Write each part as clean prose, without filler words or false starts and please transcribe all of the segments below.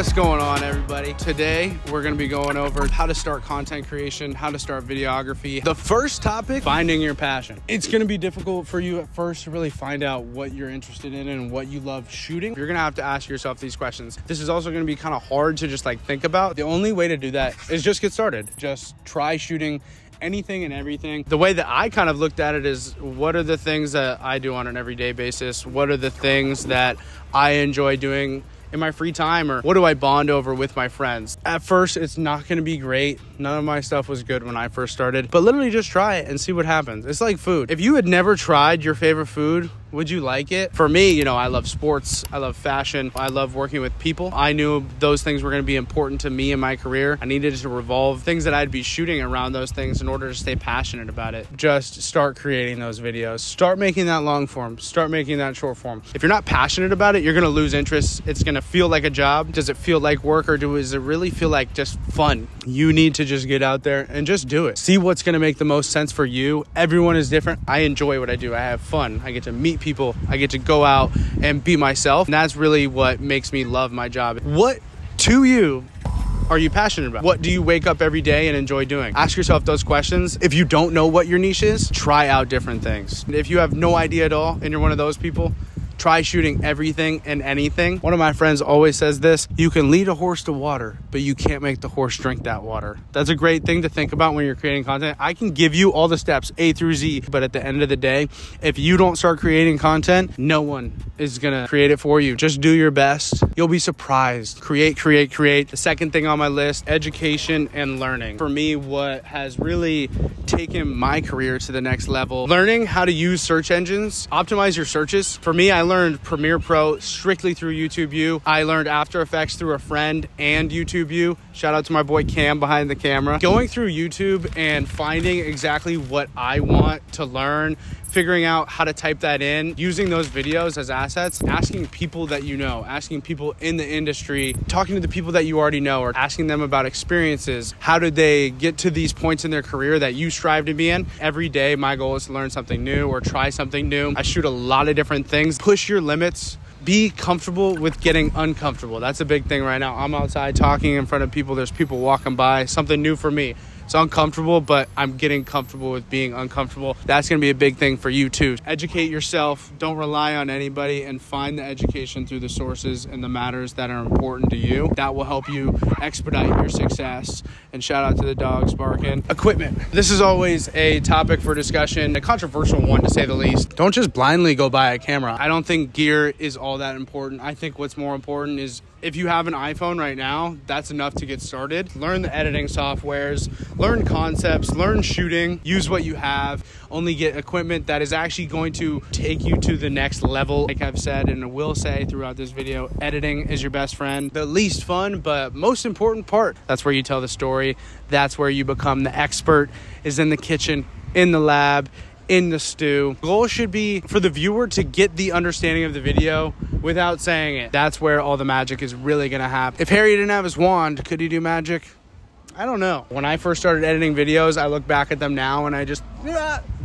What's going on, everybody? Today we're going to be going over how to start content creation, how to start videography. The first topic, finding your passion. It's going to be difficult for you at first to really find out what you're interested in and what you love shooting. You're going to have to ask yourself these questions. This is also going to be kind of hard to just like think about. The only way to do that is just get started. Just try shooting anything and everything. The way that I kind of looked at it is, what are the things that I do on an everyday basis? What are the things that I enjoy doing in my free time, or what do I bond over with my friends? At first, it's not going to be great. None of my stuff was good when I first started, but literally just try it and see what happens. It's like food. If you had never tried your favorite food, would you like it? For me, you know, I love sports, I love fashion, I love working with people. I knew those things were going to be important to me in my career. I needed to revolve things that I'd be shooting around those things in order to stay passionate about it. Just start creating those videos. Start making that long form. Start making that short form. If you're not passionate about it, you're going to lose interest. It's going to feel like a job. Does it feel like work, or does it really feel like just fun? You need to just get out there and just do it. See what's going to make the most sense for you. Everyone is different. I enjoy what I do. I have fun. I get to meet people. I get to go out and be myself. And that's really what makes me love my job. What to you are you passionate about? What do you wake up every day and enjoy doing? Ask yourself those questions. If you don't know what your niche is, try out different things. If you have no idea at all and you're one of those people, try shooting everything and anything. One of my friends always says this: you can lead a horse to water, but you can't make the horse drink that water. That's a great thing to think about when you're creating content. I can give you all the steps A through Z, but at the end of the day, if you don't start creating content, no one is gonna create it for you. Just do your best. You'll be surprised. Create. The second thing on my list, education and learning. For me, what has really taken my career to the next level, learning how to use search engines, optimize your searches. For me, I learned Premiere Pro strictly through YouTube U. I learned After Effects through a friend and YouTube U. Shout out to my boy Cam behind the camera. Going through YouTube and finding exactly what I want to learn, figuring out how to type that in, using those videos as assets, asking people that you know, asking people in the industry, talking to the people that you already know, or asking them about experiences. How did they get to these points in their career that you strive to be in? Every day, my goal is to learn something new or try something new. I shoot a lot of different things. Push your limits. Be comfortable with getting uncomfortable. That's a big thing right now. I'm outside talking in front of people. There's people walking by. Something new for me. It's uncomfortable, but I'm getting comfortable with being uncomfortable. That's going to be a big thing for you too. Educate yourself. Don't rely on anybody, and find the education through the sources and the matters that are important to you. That will help you expedite your success. And shout out to the dogs barking. Equipment. This is always a topic for discussion, a controversial one to say the least. Don't just blindly go buy a camera. I don't think gear is all that important. I think what's more important is, if you have an iPhone right now, that's enough to get started. Learn the editing softwares, learn concepts, learn shooting, use what you have. Only get equipment that is actually going to take you to the next level. Like I've said and will say throughout this video, editing is your best friend. The least fun, but most important part. That's where you tell the story. That's where you become the expert, is in the kitchen, in the lab, in the stew. The goal should be for the viewer to get the understanding of the video without saying it. That's where all the magic is really gonna happen. If Harry didn't have his wand, could he do magic? I don't know. When I first started editing videos, I look back at them now and I just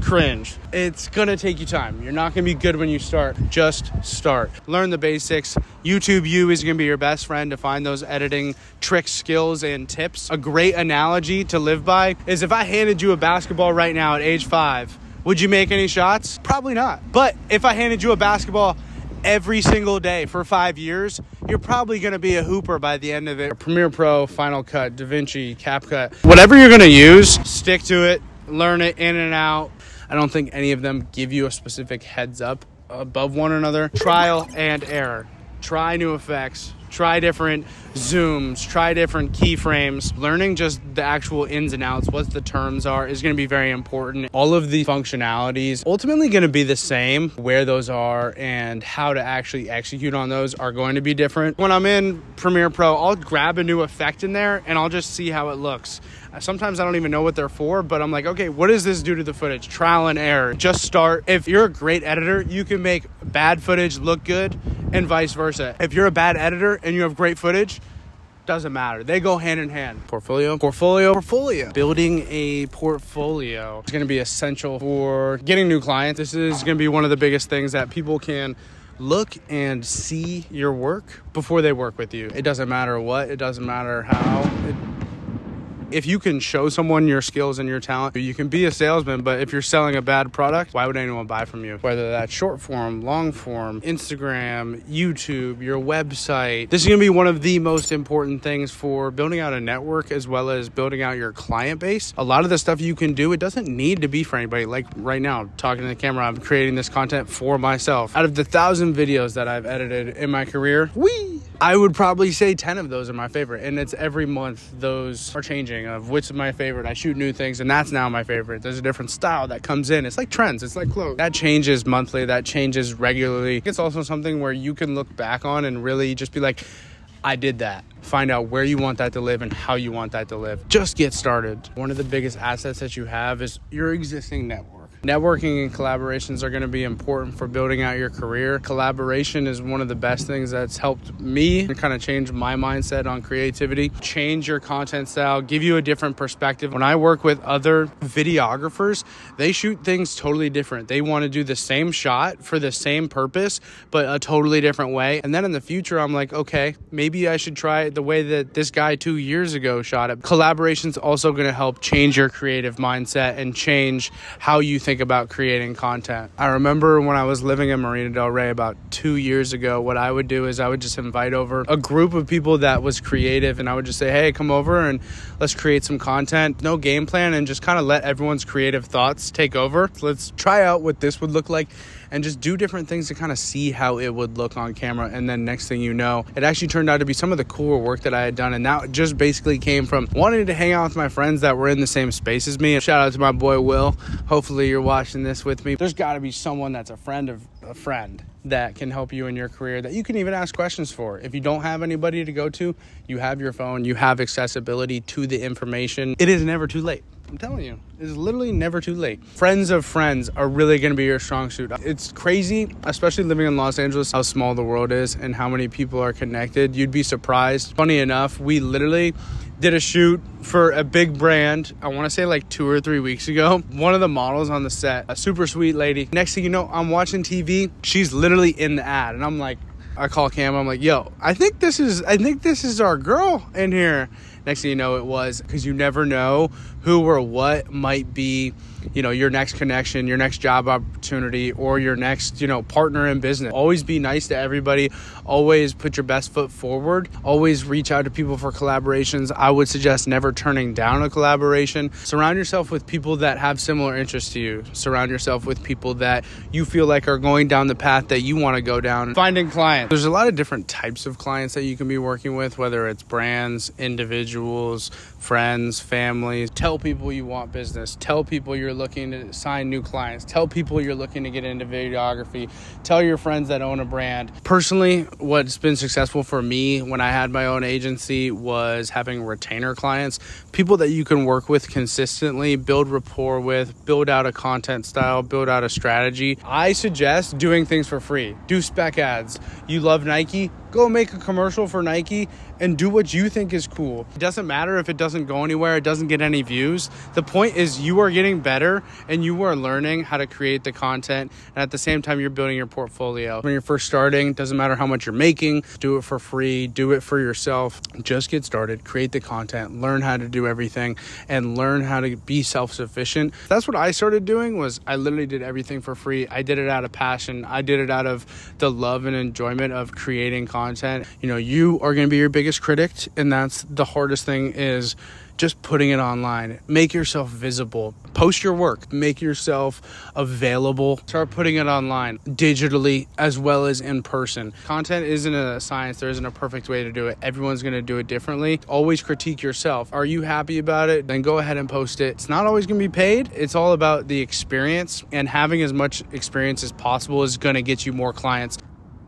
cringe. It's gonna take you time. You're not gonna be good when you start. Just start. Learn the basics. YouTube U is gonna be your best friend to find those editing tricks, skills, and tips. A great analogy to live by is, if I handed you a basketball right now at age 5, would you make any shots? Probably not. But if I handed you a basketball every single day for 5 years, you're probably going to be a hooper by the end of it. Premiere Pro, Final Cut, DaVinci, CapCut, whatever you're going to use, stick to it, learn it in and out. I don't think any of them give you a specific heads up above one another. Trial and error. Try new effects. Try different zooms, try different keyframes. Learning just the actual ins and outs, what the terms are, is going to be very important. All of the functionalities ultimately going to be the same. Where those are and how to actually execute on those are going to be different. When I'm in Premiere Pro, I'll grab a new effect in there and I'll just see how it looks. Sometimes I don't even know what they're for, but I'm like, okay, what does this do to the footage? Trial and error. Just start. If you're a great editor, you can make bad footage look good, and vice versa. If you're a bad editor and you have great footage, doesn't matter. They go hand in hand. Portfolio. Building a portfolio is going to be essential for getting new clients. This is going to be one of the biggest things that people can look and see your work before they work with you. It doesn't matter what, it doesn't matter how. If you can show someone your skills and your talent, you can be a salesman, but if you're selling a bad product, why would anyone buy from you? Whether that's short form, long form, Instagram, YouTube, your website. This is gonna be one of the most important things for building out a network as well as building out your client base. A lot of the stuff you can do, it doesn't need to be for anybody. Like right now, talking to the camera, I'm creating this content for myself. Out of the 1,000 videos that I've edited in my career, I would probably say 10 of those are my favorite. And it's every month those are changing of which is my favorite. I shoot new things and that's now my favorite. There's a different style that comes in. It's like trends, it's like clothes. That changes monthly, that changes regularly. It's also something where you can look back on and really just be like, I did that. Find out where you want that to live and how you want that to live. Just get started. One of the biggest assets that you have is your existing network. Networking and collaborations are going to be important for building out your career. Collaboration is one of the best things that's helped me and kind of change my mindset on creativity, change your content style, give you a different perspective. When I work with other videographers, they shoot things totally different. They want to do the same shot for the same purpose, but a totally different way. And then in the future, I'm like, okay, maybe I should try it the way that this guy 2 years ago shot it. Collaboration's also going to help change your creative mindset and change how you think about creating content. I remember when I was living in Marina Del Rey about 2 years ago, what I would do is I would just invite over a group of people that was creative and I would just say, hey, come over and let's create some content. No game plan and just kind of let everyone's creative thoughts take over. Let's try out what this would look like and just do different things to kind of see how it would look on camera. And then next thing you know, it actually turned out to be some of the cooler work that I had done. And that just basically came from wanting to hang out with my friends that were in the same space as me. Shout out to my boy, Will. Hopefully you're watching this with me. There's gotta be someone that's a friend of a friend that can help you in your career that you can even ask questions for. If you don't have anybody to go to, you have your phone, you have accessibility to the information. It is never too late. I'm telling you, it's literally never too late. Friends of friends are really going to be your strong suit. It's crazy, especially living in Los Angeles, how small the world is and how many people are connected. You'd be surprised. Funny enough, we literally did a shoot for a big brand, I want to say like 2 or 3 weeks ago. One of the models on the set, a super sweet lady. Next thing you know, I'm watching TV. She's literally in the ad. And I'm like, I call Cam. I'm like, yo, I think this is our girl in here. Next thing you know, it was, because you never know who or what might be, you know, your next connection, your next job opportunity, or your next, you know, partner in business. Always be nice to everybody. Always put your best foot forward. Always reach out to people for collaborations. I would suggest never turning down a collaboration. Surround yourself with people that have similar interests to you. Surround yourself with people that you feel like are going down the path that you want to go down. Finding clients. There's a lot of different types of clients that you can be working with, whether it's brands, individuals, friends, families. Tell people you want business. Tell people you're looking to sign new clients. Tell people you're looking to get into videography. Tell your friends that own a brand. Personally, what's been successful for me when I had my own agency was having retainer clients, people that you can work with consistently, build rapport with, build out a content style, build out a strategy. I suggest doing things for free. Do spec ads. You love Nike? Go make a commercial for Nike and do what you think is cool. It doesn't matter if it doesn't go anywhere, it doesn't get any views. The point is you are getting better and you are learning how to create the content, and at the same time you're building your portfolio. When you're first starting, it doesn't matter how much you're making, do it for free, do it for yourself. Just get started, create the content, learn how to do everything, and learn how to be self-sufficient. That's what I started doing. Was I literally did everything for free. I did it out of passion. I did it out of the love and enjoyment of creating content. You know, you are going to be your biggest critic, and that's the hardest thing, is just putting it online. Make yourself visible. Post your work. Make yourself available. Start putting it online, digitally as well as in person. Content isn't a science. There isn't a perfect way to do it. Everyone's going to do it differently. Always critique yourself. Are you happy about it? Then go ahead and post it. It's not always going to be paid. It's all about the experience, and having as much experience as possible is going to get you more clients.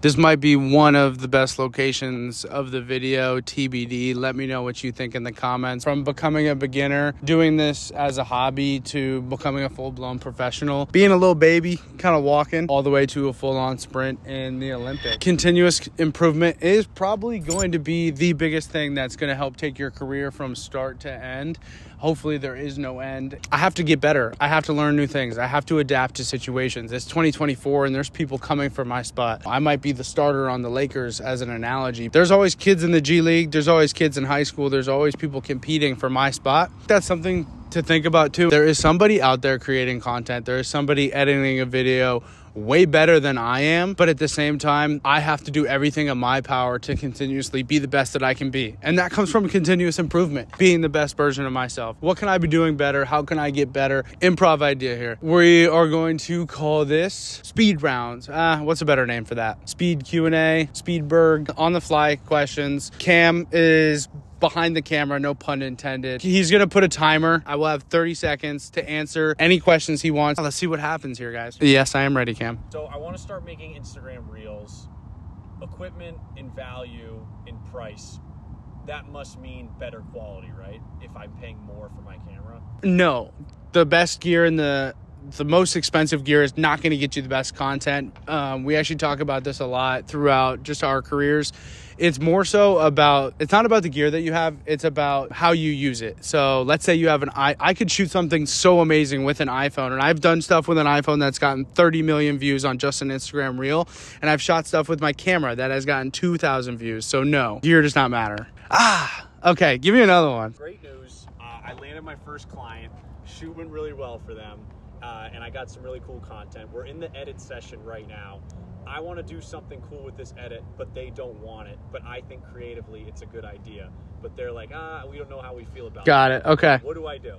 This might be one of the best locations of the video, TBD. Let me know what you think in the comments. From becoming a beginner, doing this as a hobby, to becoming a full-blown professional, being a little baby, kind of walking, all the way to a full-on sprint in the Olympics. Continuous improvement is probably going to be the biggest thing that's going to help take your career from start to end. Hopefully there is no end. I have to get better. I have to learn new things. I have to adapt to situations. It's 2024 and there's people coming for my spot. I might be the starter on the Lakers as an analogy. There's always kids in the G League. There's always kids in high school. There's always people competing for my spot. That's something to think about too. There is somebody out there creating content. There is somebody editing a video way better than I am, but at the same time, I have to do everything in my power to continuously be the best that I can be. And that comes from continuous improvement, being the best version of myself. What can I be doing better? How can I get better? Improv idea here. We are going to call this speed rounds. What's a better name for that? Speed Q&A, Speedberg, on the fly questions. Cam is behind the camera, no pun intended. He's gonna put a timer. I will have 30 seconds to answer any questions he wants. Let's see what happens here, guys. Yes, I am ready, Cam. So I want to start making Instagram reels. Equipment in value, in price, that must mean better quality, right? If I'm paying more for my camera? No, the best gear and the most expensive gear is not going to get you the best content. We actually talk about this a lot throughout just our careers. It's more so about, it's not about the gear that you have, it's about how you use it. So let's say you have I could shoot something so amazing with an iPhone, and I've done stuff with an iPhone that's gotten 30 million views on just an Instagram reel, and I've shot stuff with my camera that has gotten 2,000 views. So no, gear does not matter. Okay, give me another one. Great news. I landed my first client. Shoot went really well for them. And I got some really cool content. We're in the edit session right now. I want to do something cool with this edit, but they don't want it. But I think creatively it's a good idea. But they're like, we don't know how we feel about it. Got it. Okay. What do I do?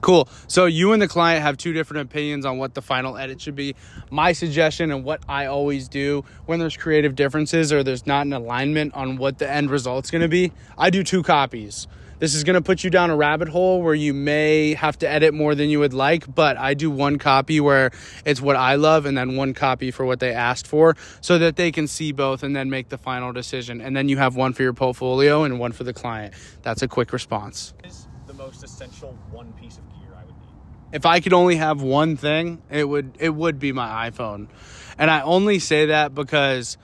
Cool. So you and the client have two different opinions on what the final edit should be. My suggestion and what I always do when there's creative differences or there's not an alignment on what the end result's going to be, I do 2 copies. This is going to put you down a rabbit hole where you may have to edit more than you would like, but I do 1 copy where it's what I love and then 1 copy for what they asked for so that they can see both and then make the final decision. And then you have 1 for your portfolio and 1 for the client. That's a quick response. What is the most essential 1 piece of gear I would need? If I could only have 1 thing, it would be my iPhone. And I only say that because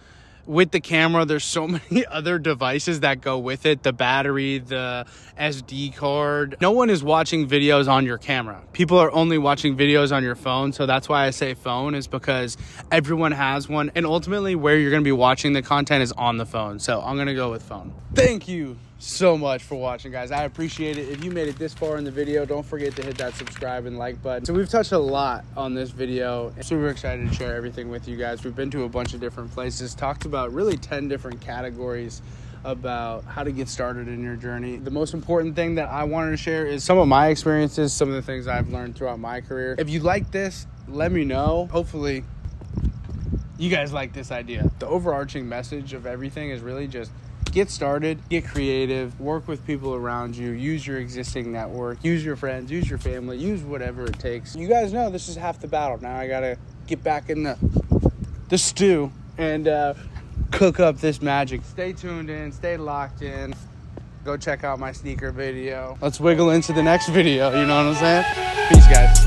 with the camera, there's so many other devices that go with it. The battery, the SD card. No one is watching videos on your camera. People are only watching videos on your phone. So that's why I say phone, is because everyone has one. And ultimately where you're going to be watching the content is on the phone. So I'm going to go with phone. Thank you so much for watching, guys. I appreciate it. If you made it this far in the video, don't forget to hit that subscribe and like button. So we've touched a lot on this video. Super excited to share everything with you guys. We've been to a bunch of different places, talked about really 10 different categories about how to get started in your journey. The most important thing that I wanted to share is some of my experiences, some of the things I've learned throughout my career. If you like this, let me know. Hopefully you guys like this idea. The overarching message of everything is really just get started, get creative, work with people around you, use your existing network, use your friends, use your family, use whatever it takes. You guys know this is half the battle. Now I gotta get back in the stew and cook up this magic. Stay tuned in, stay locked in. Go check out my sneaker video. Let's wiggle into the next video, you know what I'm saying? Peace, guys.